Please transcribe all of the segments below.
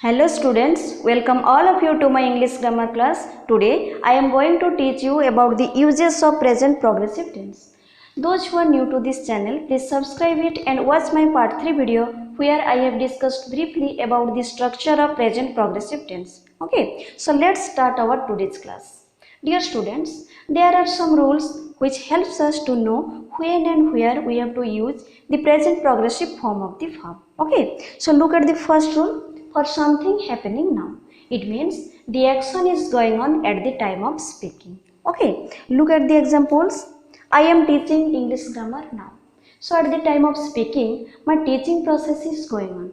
Hello students, welcome all of you to my English grammar class. Today I am going to teach you about the uses of present progressive tense. Those who are new to this channel, please subscribe it and watch my part 3 video where I have discussed briefly about the structure of present progressive tense. Okay, so let's start our today's class. Dear students, there are some rules which helps us to know when and where we have to use the present progressive form of the verb. Okay, so look at the first rule. For something happening now, it means the action is going on at the time of speaking. Okay, look at the examples. I am teaching English grammar now. So at the time of speaking, my teaching process is going on.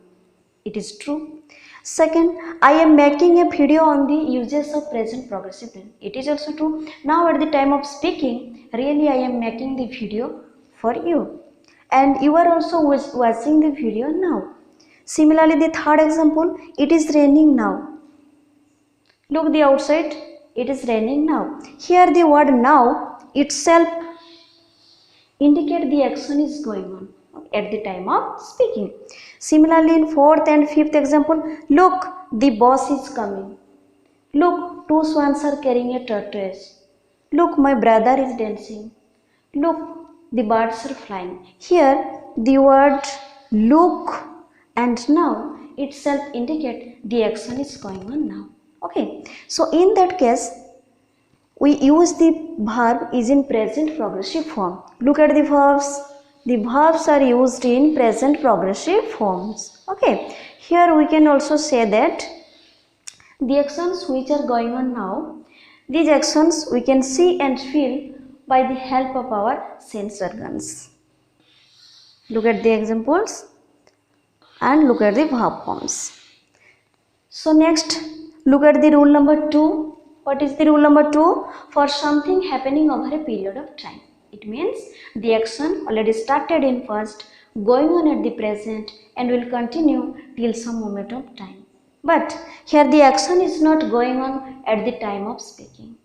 It is true. Second, I am making a video on the uses of present progressive tense. It is also true. Now at the time of speaking, really I am making the video for you. And you are also watching the video now. Similarly, the third example, it is raining now. Look the outside, it is raining now. Here the word now itself indicate the action is going on at the time of speaking. Similarly, in fourth and fifth example, look, the boss is coming. Look, two swans are carrying a tortoise. Look, my brother is dancing. Look, the birds are flying. Here, the word look and now itself indicate the action is going on now. Okay, so in that case, we use the verb is in present progressive form. Look at the verbs. The verbs are used in present progressive forms. Okay, here we can also say that the actions which are going on now, these actions we can see and feel by the help of our sense organs. Look at the examples and look at the verb forms. So next, look at the rule number 2. What is the rule number 2? For something happening over a period of time. It means the action already started in past, going on at the present and will continue till some moment of time. But here the action is not going on at the time of speaking.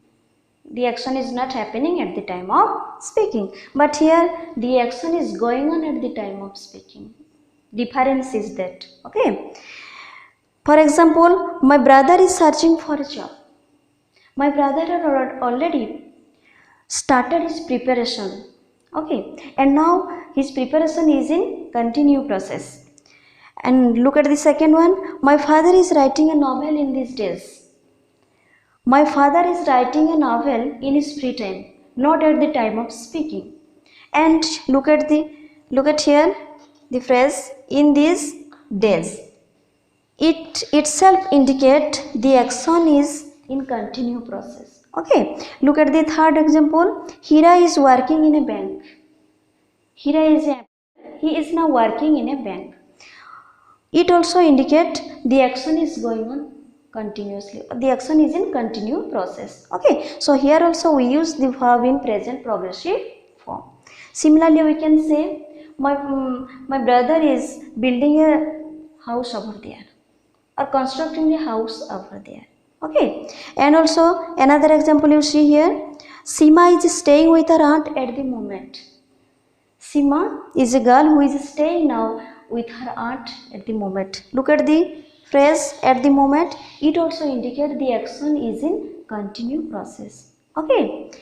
The action is not happening at the time of speaking. But here the action is going on at the time of speaking. Difference is that. Okay. For example, my brother is searching for a job. My brother had already started his preparation. Okay. And now his preparation is in continue process. And look at the second one. My father is writing a novel in these days. My father is writing a novel in his free time, not at the time of speaking. And look at here the phrase in these days. It itself indicate the action is in continue process. Okay, look at the third example. Hira is working in a bank. He is now working in a bank. It also indicate the action is going on continuously. The action is in continue process. Okay, so here also we use the verb in present progressive form. Similarly, we can say my brother is building a house over there or constructing a house over there. Okay, and also another example you see here. Seema is staying with her aunt at the moment. Seema is a girl who is staying now with her aunt at the moment. Look at the phrase at the moment. It also indicates the action is in continue process. Okay.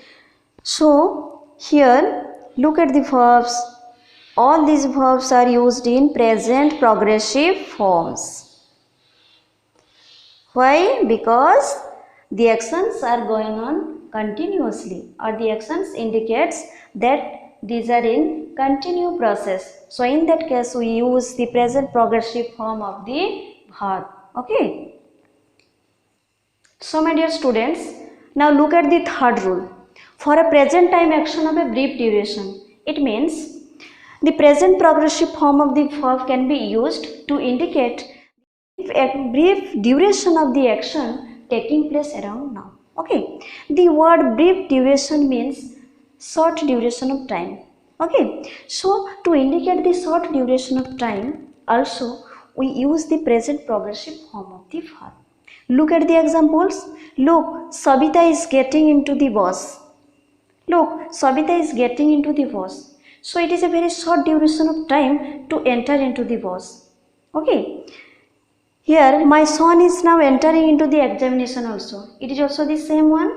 So here look at the verbs. All these verbs are used in present progressive forms. Why? Because the actions are going on continuously, or the actions indicates that these are in continue process. So in that case we use the present progressive form of the verb. Okay. So my dear students, now look at the third rule. For a present time action of a brief duration, it means the present progressive form of the verb can be used to indicate a brief duration of the action taking place around now. Okay, the word brief duration means short duration of time. Okay, so to indicate the short duration of time, also we use the present progressive form of the verb. Look at the examples. Look, Sabita is getting into the bus. Look, Sabita is getting into the bus. So it is a very short duration of time to enter into the bus. Okay. Here my son is now entering into the examination also. It is also the same one.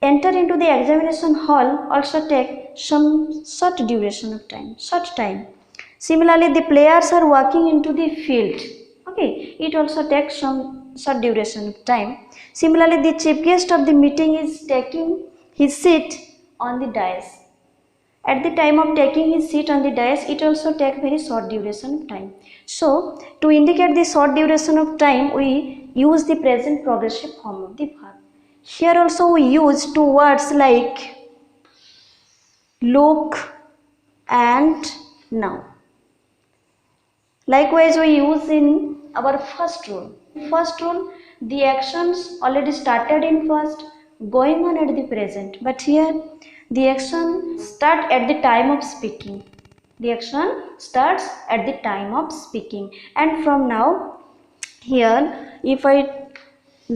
Enter into the examination hall also take some short duration of time, short time. Similarly, the players are walking into the field. Okay, it also takes some short duration of time. Similarly, the chief guest of the meeting is taking his seat on the dais. At the time of taking his seat on the dais, it also takes very short duration of time. So, to indicate the short duration of time, we use the present progressive form of the verb. Here also we use two words like look and now. Likewise, we use in our first rule. First rule, the actions already started in first, going on at the present. But here, the action start at the time of speaking. The action starts at the time of speaking. And from now, here, if I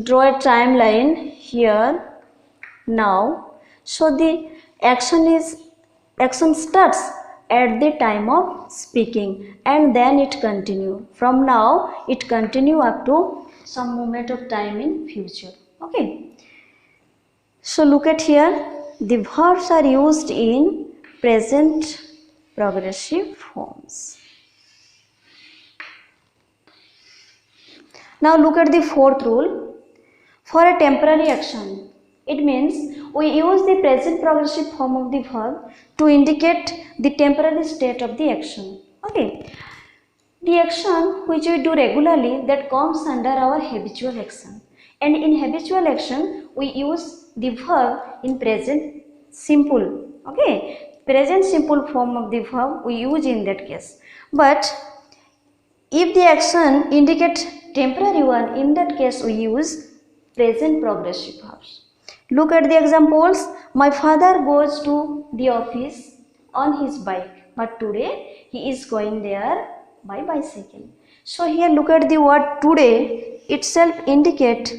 draw a timeline here, now, so the action starts at the time of speaking and then it continue. From now it continue up to some moment of time in future. Okay, so look at here, the verbs are used in present progressive forms. Now look at the fourth rule. For a temporary action, it means we use the present progressive form of the verb to indicate the temporary state of the action. Okay, the action which we do regularly, that comes under our habitual action, and in habitual action we use the verb in present simple. Okay, present simple form of the verb we use in that case. But if the action indicates temporary one, in that case we use present progressive verbs. Look at the examples. My father goes to the office on his bike, but today he is going there by bicycle. So here look at the word today itself indicate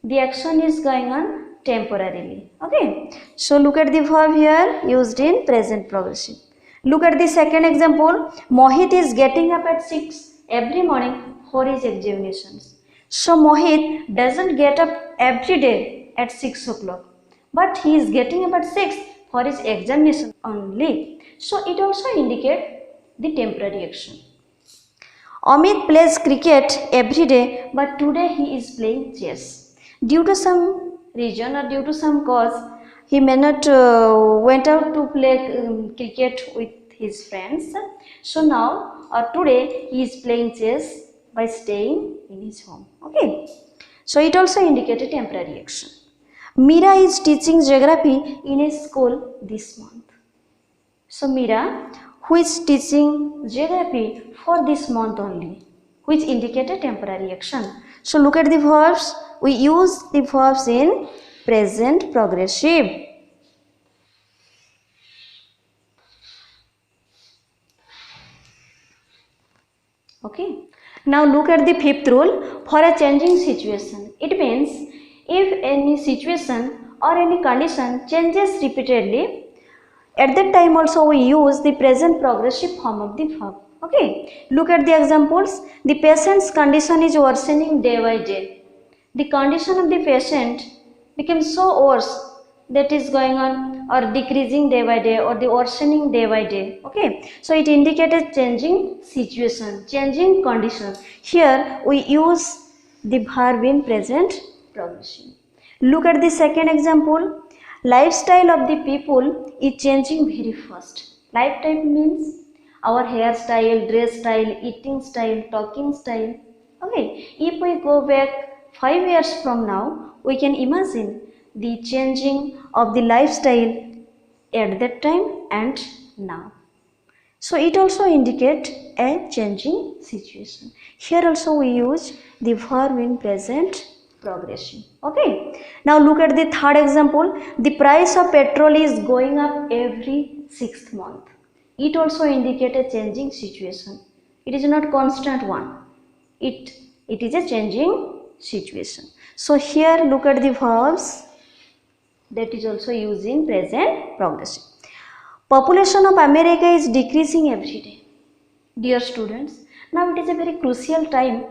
the action is going on temporarily. Okay, so look at the verb here used in present progressive. Look at the second example. Mohit is getting up at 6 every morning for his examinations. So Mohit doesn't get up every day at 6 o'clock, but he is getting up at 6 for his examination only. So it also indicates the temporary action. Amit plays cricket every day, but today he is playing chess. Due to some reason or due to some cause, he may not went out to play cricket with his friends. So now or today he is playing chess by staying in his home. Okay, so it also indicated temporary action. Meera is teaching geography in a school this month. So Meera, who is teaching geography for this month only, which indicated temporary action. So look at the verbs. We use the verbs in present progressive. Okay. Now look at the fifth rule. For a changing situation, it means if any situation or any condition changes repeatedly, at that time also we use the present progressive form of the verb. Okay, look at the examples. The patient's condition is worsening day by day. The condition of the patient becomes so worse, that is going on or decreasing day by day or the worsening day by day. Okay, so it indicated changing situation, changing condition. Here we use the verb in present progressive. Look at the second example. Lifestyle of the people is changing very fast. Lifestyle means our hairstyle, dress style, eating style, talking style. Okay, if we go back 5 years from now, we can imagine the changing of the lifestyle at that time and now. So it also indicates a changing situation. Here also we use the verb in present progressive. Okay. Now look at the third example. The price of petrol is going up every 6th month. It also indicates a changing situation. It is not constant one. It is a changing situation. So here look at the verbs that is also used in present progressive. Population of America is decreasing every day. Dear students, Now it is a very crucial time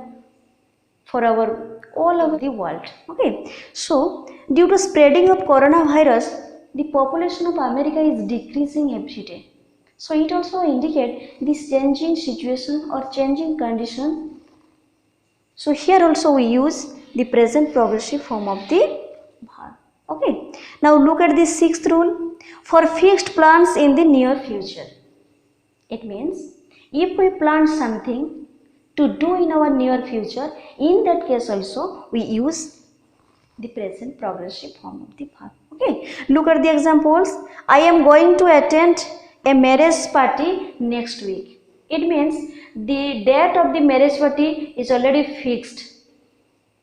for our all over the world. Okay, so due to spreading of coronavirus, the population of America is decreasing every day. So it also indicates this changing situation or changing condition. So here also we use the present progressive form of the verb. Okay, now look at the sixth rule. For fixed plans in the near future, it means if we plan something to do in our near future, in that case also we use the present progressive form of the verb. Okay, look at the examples. I am going to attend a marriage party next week. It means the date of the marriage party is already fixed,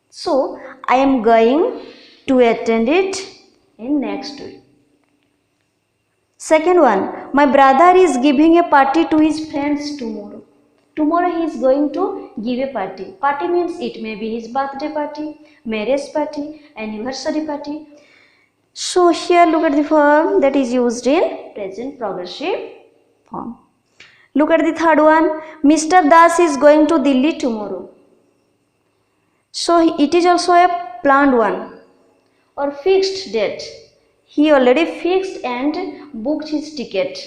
so I am going to attend it in next week. Second one, my brother is giving a party to his friends tomorrow. Tomorrow he is going to give a party. Party means it may be his birthday party, marriage party, anniversary party. So here look at the form that is used in present progressive form. Look at the third one. Mr. Das is going to Delhi tomorrow. So it is also a planned one or fixed date. He already fixed and booked his ticket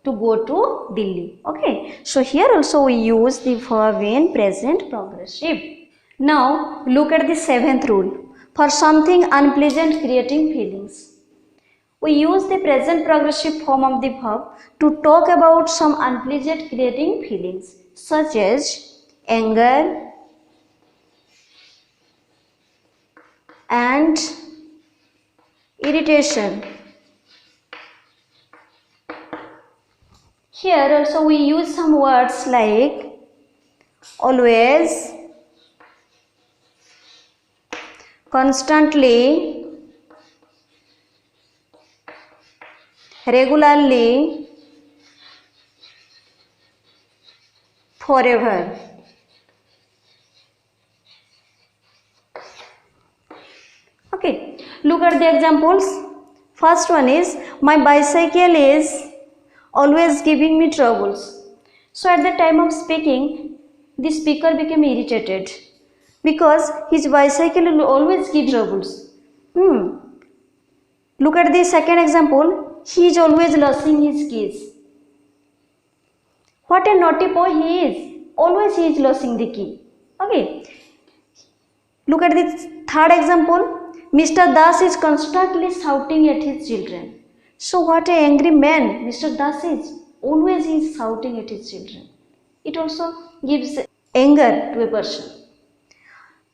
to go to Delhi. Okay, so here also we use the verb in present progressive. Now look at the seventh rule. For something unpleasant creating feelings, we use the present progressive form of the verb to talk about some unpleasant creating feelings such as anger and irritation. Here also we use some words like always, constantly, regularly, forever. Okay, look at the examples. First one is, my bicycle is always giving me troubles. So at the time of speaking, the speaker became irritated because his bicycle will always give troubles. Look at the second example. He is always losing his keys. What a naughty boy he is. Always he is losing the key. Okay. Look at the third example. Mr. Das is constantly shouting at his children. So what an angry man Mr. Das is. Always he is shouting at his children. It also gives anger to a person.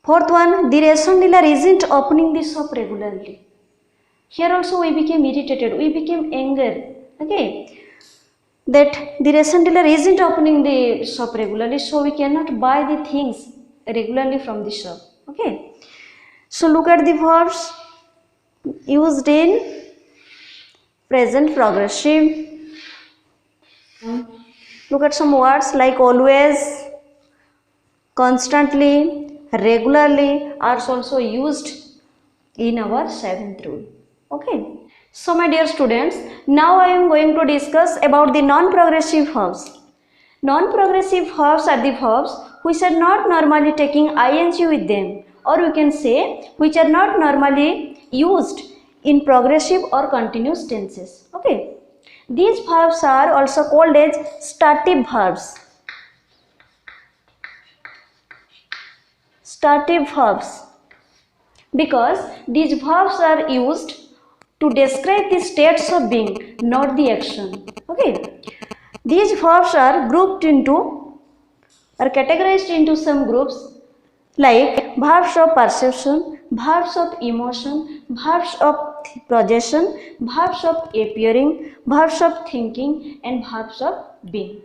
Fourth one, the ration dealer isn't opening the shop regularly. Here also we became irritated, we became angry. Okay, that the ration dealer isn't opening the shop regularly, so we cannot buy the things regularly from the shop. Okay, so look at the verbs used in present progressive. Look at some words like always, constantly, regularly are also used in our seventh rule. Okay. So my dear students, now I am going to discuss about the non-progressive verbs. Non-progressive verbs are the verbs which are not normally taking ing with them, or we can say which are not normally used in progressive or continuous tenses. Okay. These verbs are also called as stative verbs. Stative verbs, because these verbs are used to describe the states of being, not the action. Okay. These verbs are grouped into or categorized into some groups like verbs of perception, verbs of emotion, verbs of projection, verbs of appearing, verbs of thinking, and verbs of being.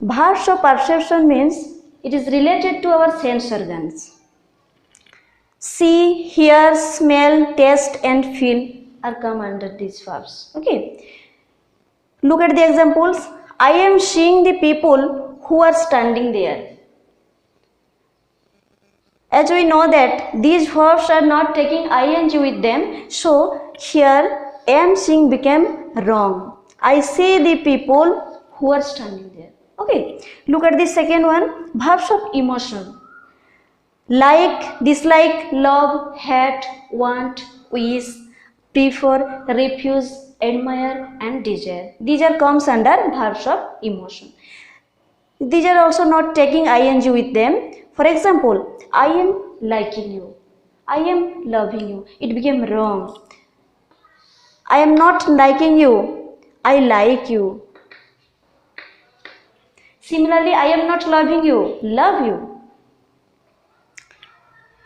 Verbs of perception means it is related to our sense organs. See, hear, smell, taste, and feel are come under these verbs. Okay. Look at the examples. I am seeing the people who are standing there. As we know that these verbs are not taking ing with them, so here am seeing became wrong. I see the people who are standing there. Okay, look at the second one, verbs of emotion. Like, dislike, love, hate, want, wish, prefer, refuse, admire and desire. These are comes under verbs of emotion. These are also not taking ing with them. For example, I am liking you. I am loving you. It became wrong. I am not liking you. I like you. Similarly, I am not loving you. Love you.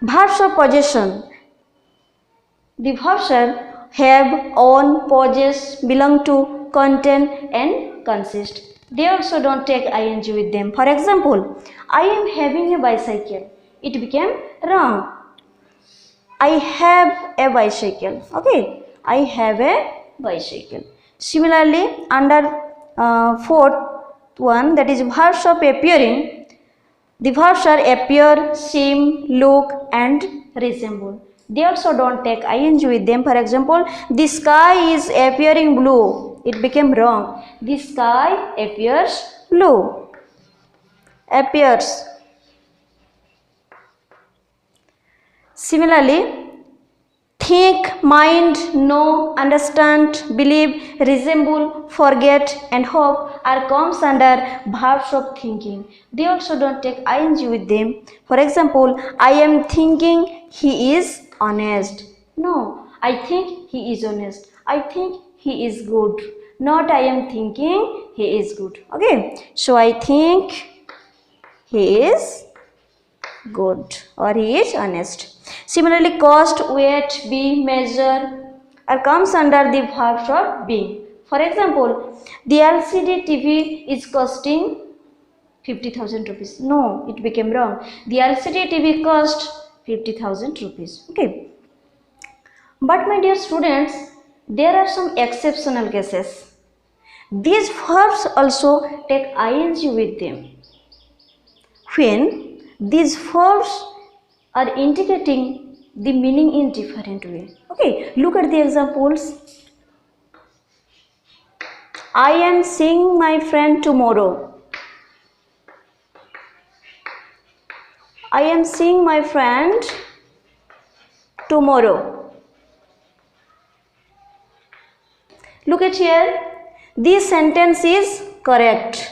Verbs of possession. The verbs are have, own, possess, belong to, contain and consist. They also don't take ing with them. For example, I am having a bicycle. It became wrong. I have a bicycle. Okay, I have a bicycle. Similarly, under fourth one, that is verbs of appearing. The verbs are appear, seem, look and resemble. They also don't take ing with them. For example, the sky is appearing blue. It became wrong. The sky appears blue. Appears. Similarly, think, mind, know, understand, believe, resemble, forget and hope are comes under verbs of thinking. They also don't take ing with them. For example, I am thinking he is honest. No, I think he is honest. I think he is good. Not I am thinking he is good. Okay, so I think he is good or he is honest. Similarly, cost, weight, be, measure are comes under the verbs of being. For example, the LCD TV is costing 50,000 rupees. No, it became wrong. The LCD TV cost 50,000 rupees. Okay. But my dear students, there are some exceptional cases. These verbs also take ing with them. When these verbs are indicating the meaning in different way. Okay, look at the examples. I am seeing my friend tomorrow. I am seeing my friend tomorrow. Look at here. This sentence is correct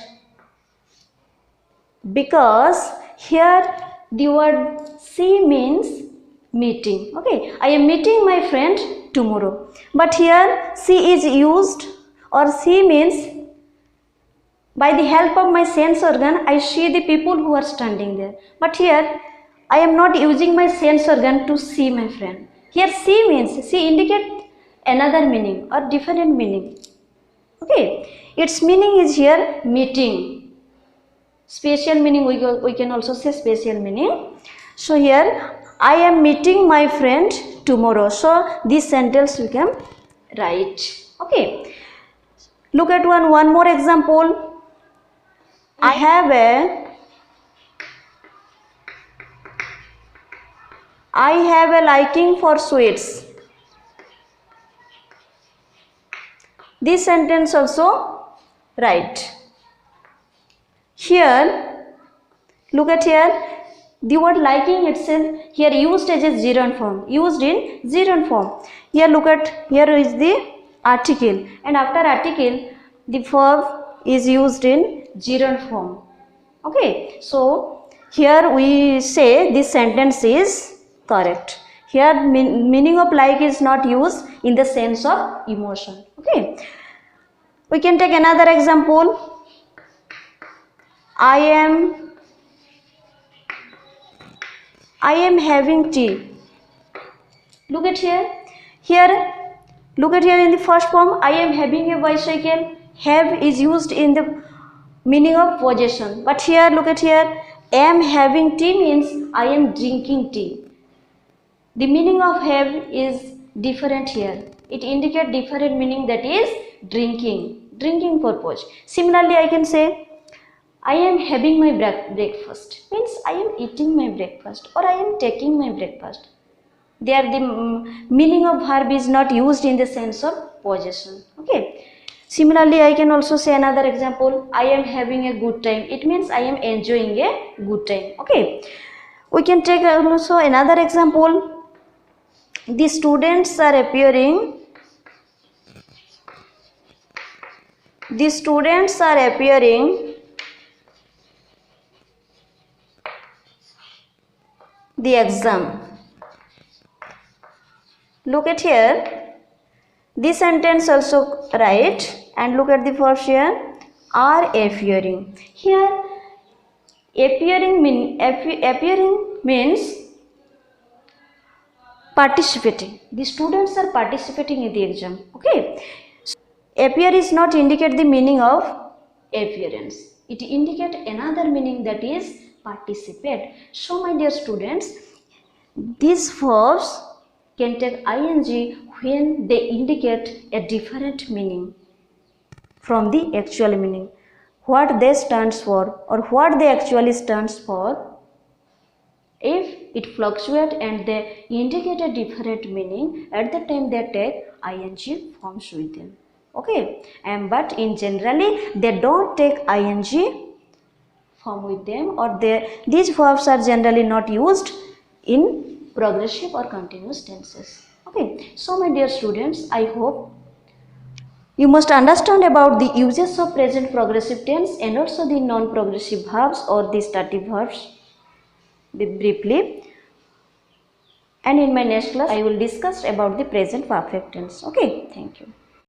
because here the word see means meeting. Okay, I am meeting my friend tomorrow. But here see is used, or see means by the help of my sense organ I see the people who are standing there. But here I am not using my sense organ to see my friend. Here see means, see indicate another meaning or different meaning. Okay, its meaning is here meeting. Special meaning we can also say special meaning. So here I am meeting my friend tomorrow. So this sentence we can write. Okay, look at one more example. I have a liking for sweets. This sentence also right. Here, look at here, the word liking itself here used as a gerund form, used in gerund form. Here look at, here is the article, and after article the verb is used in gerund form. Okay, so here we say this sentence is correct. Here meaning of like is not used in the sense of emotion. Okay, we can take another example. I am having tea. Look at here. Here, look at here in the first form. I am having a bicycle. Have is used in the meaning of possession. But here, look at here. Am having tea means I am drinking tea. The meaning of have is different here. It indicates different meaning, that is drinking purpose. Similarly, I can say I am having my breakfast means I am eating my breakfast or I am taking my breakfast. There the meaning of verb is not used in the sense of possession. Okay. Similarly, I can also say another example. I am having a good time. It means I am enjoying a good time. Okay. We can take also another example. The students are appearing. The students are appearing the exam. Look at here. This sentence also write and look at the first here. Are appearing. Here appearing means participating. The students are participating in the exam. Okay. Appear is not indicate the meaning of appearance. It indicate another meaning, that is participate. So my dear students, these verbs can take ing when they indicate a different meaning from the actual meaning. What they stands for or what they actually stands for, if it fluctuates and they indicate a different meaning, at the time they take ing forms with them. Okay, and but in generally they don't take ing form with them, or these verbs are generally not used in progressive or continuous tenses. Okay, so my dear students, I hope you must understand about the uses of present progressive tense and also the non-progressive verbs or the stative verbs briefly. And in my next class, I will discuss about the present perfect tense. Okay, thank you.